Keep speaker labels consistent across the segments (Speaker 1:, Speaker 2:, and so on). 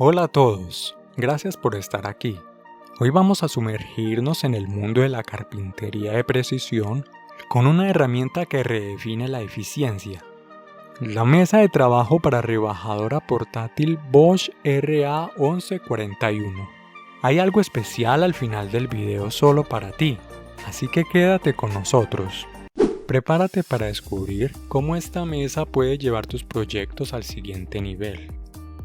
Speaker 1: Hola a todos, gracias por estar aquí. Hoy vamos a sumergirnos en el mundo de la carpintería de precisión con una herramienta que redefine la eficiencia. La mesa de trabajo para rebajadora portátil Bosch RA1141. Hay algo especial al final del video solo para ti, así que quédate con nosotros. Prepárate para descubrir cómo esta mesa puede llevar tus proyectos al siguiente nivel.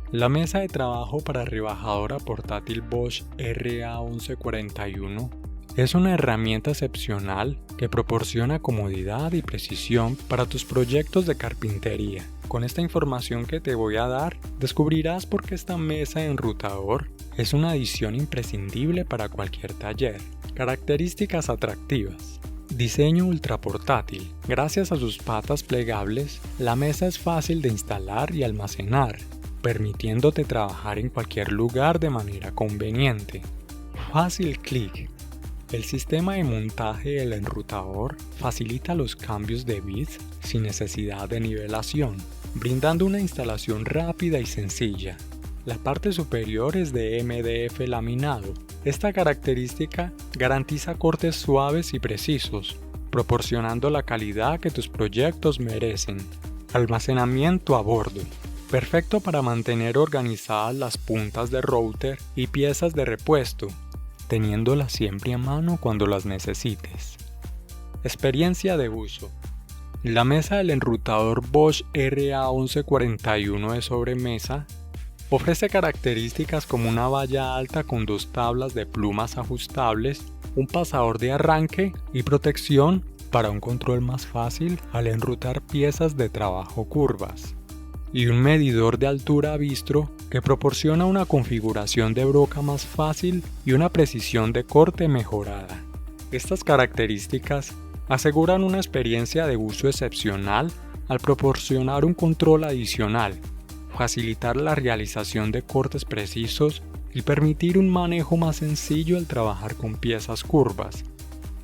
Speaker 1: La mesa de trabajo para rebajadora portátil Bosch RA1141 es una herramienta excepcional que proporciona comodidad y precisión para tus proyectos de carpintería. Con esta información que te voy a dar, descubrirás por qué esta mesa de enrutador es una adición imprescindible para cualquier taller. Características atractivas. Diseño ultraportátil. Gracias a sus patas plegables, la mesa es fácil de instalar y almacenar, permitiéndote trabajar en cualquier lugar de manera conveniente. Fácil clic. El sistema de montaje del enrutador facilita los cambios de bits sin necesidad de nivelación, brindando una instalación rápida y sencilla. La parte superior es de MDF laminado. Esta característica garantiza cortes suaves y precisos, proporcionando la calidad que tus proyectos merecen. Almacenamiento a bordo. Perfecto para mantener organizadas las puntas de router y piezas de repuesto, teniéndolas siempre a mano cuando las necesites. Experiencia de uso. La mesa del enrutador Bosch RA1141 de sobremesa ofrece características como una valla alta con dos tablas de plumas ajustables, un pasador de arranque y protección para un control más fácil al enrutar piezas de trabajo curvas, y un medidor de altura bistro que proporciona una configuración de broca más fácil y una precisión de corte mejorada. Estas características aseguran una experiencia de uso excepcional al proporcionar un control adicional, facilitar la realización de cortes precisos y permitir un manejo más sencillo al trabajar con piezas curvas.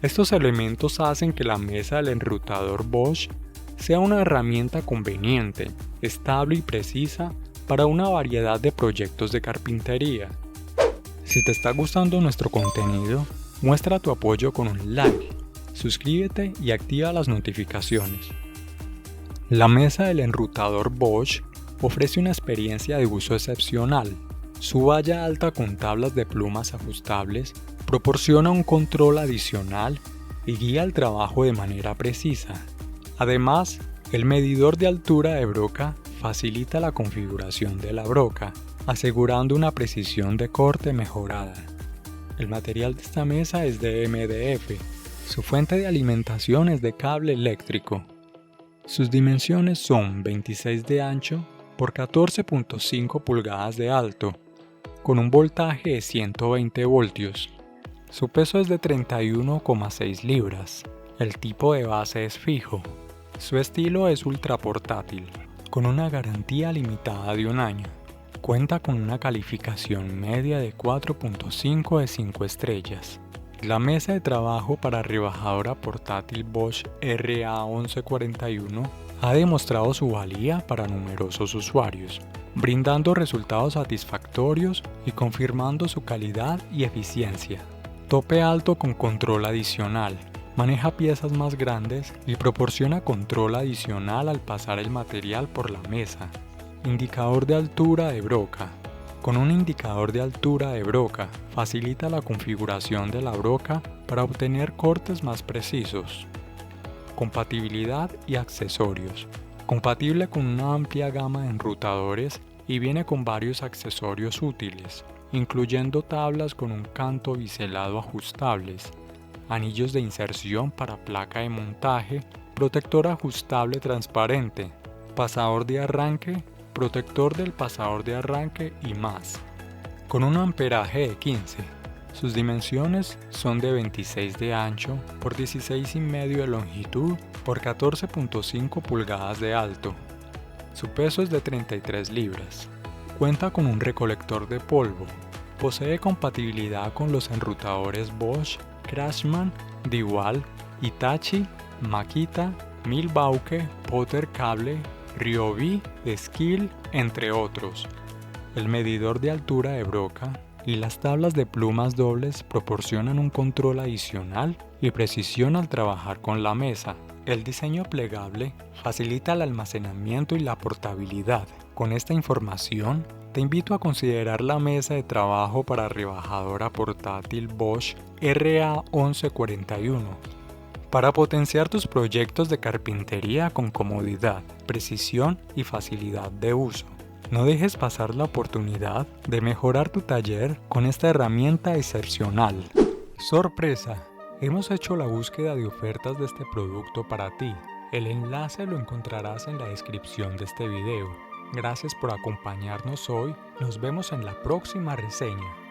Speaker 1: Estos elementos hacen que la mesa del enrutador Bosch sea una herramienta conveniente, estable y precisa para una variedad de proyectos de carpintería. Si te está gustando nuestro contenido, muestra tu apoyo con un like, suscríbete y activa las notificaciones. La mesa del enrutador Bosch ofrece una experiencia de uso excepcional. Su valla alta con tablas de plumas ajustables proporciona un control adicional y guía el trabajo de manera precisa. Además, el medidor de altura de broca facilita la configuración de la broca, asegurando una precisión de corte mejorada. El material de esta mesa es de MDF. Su fuente de alimentación es de cable eléctrico. Sus dimensiones son 26 de ancho por 14.5 pulgadas de alto, con un voltaje de 120 voltios. Su peso es de 31,6 libras. El tipo de base es fijo. Su estilo es ultraportátil, con una garantía limitada de un año. Cuenta con una calificación media de 4.5 de 5 estrellas. La mesa de trabajo para rebajadora portátil Bosch RA1141 ha demostrado su valía para numerosos usuarios, brindando resultados satisfactorios y confirmando su calidad y eficiencia. Tope alto con control adicional. Maneja piezas más grandes y proporciona control adicional al pasar el material por la mesa. Indicador de altura de broca. Con un indicador de altura de broca, facilita la configuración de la broca para obtener cortes más precisos. Compatibilidad y accesorios. Compatible con una amplia gama de enrutadores y viene con varios accesorios útiles, incluyendo tablas con un canto biselado ajustables, anillos de inserción para placa de montaje, protector ajustable transparente, pasador de arranque, protector del pasador de arranque y más. Con un amperaje de 15. Sus dimensiones son de 26 de ancho por 16,5 de longitud por 14.5 pulgadas de alto. Su peso es de 33 libras. Cuenta con un recolector de polvo. Posee compatibilidad con los enrutadores Bosch, Craftsman, DeWalt, Hitachi, Makita, Milwaukee, Potter Cable, Ryobi, Skill, entre otros. El medidor de altura de broca y las tablas de plumas dobles proporcionan un control adicional y precisión al trabajar con la mesa. El diseño plegable facilita el almacenamiento y la portabilidad. Con esta información, te invito a considerar la mesa de trabajo para rebajadora portátil Bosch RA1141 para potenciar tus proyectos de carpintería con comodidad, precisión y facilidad de uso. No dejes pasar la oportunidad de mejorar tu taller con esta herramienta excepcional. ¡Sorpresa! Hemos hecho la búsqueda de ofertas de este producto para ti. El enlace lo encontrarás en la descripción de este video. Gracias por acompañarnos hoy. Nos vemos en la próxima reseña.